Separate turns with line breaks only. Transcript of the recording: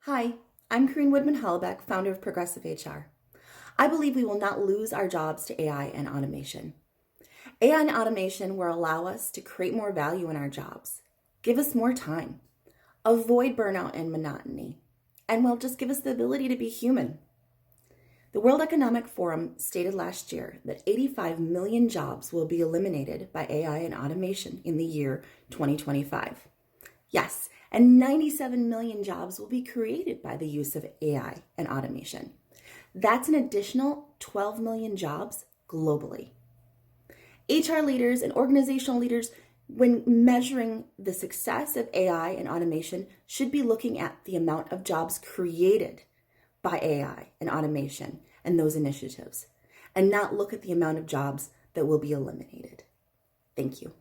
Hi, I'm Coryene Woodman-Holoubek, founder of Progressive HR. I believe we will not lose our jobs to AI and automation. AI and automation will allow us to create more value in our jobs, give us more time, avoid burnout and monotony, and will just give us the ability to be human. The World Economic Forum stated last year that 85 million jobs will be eliminated by AI and automation in the year 2025. Yes, and 97 million jobs will be created by the use of AI and automation. That's an additional 12 million jobs globally. HR leaders and organizational leaders, when measuring the success of AI and automation, should be looking at the amount of jobs created by AI and automation and those initiatives, and not look at the amount of jobs that will be eliminated. Thank you.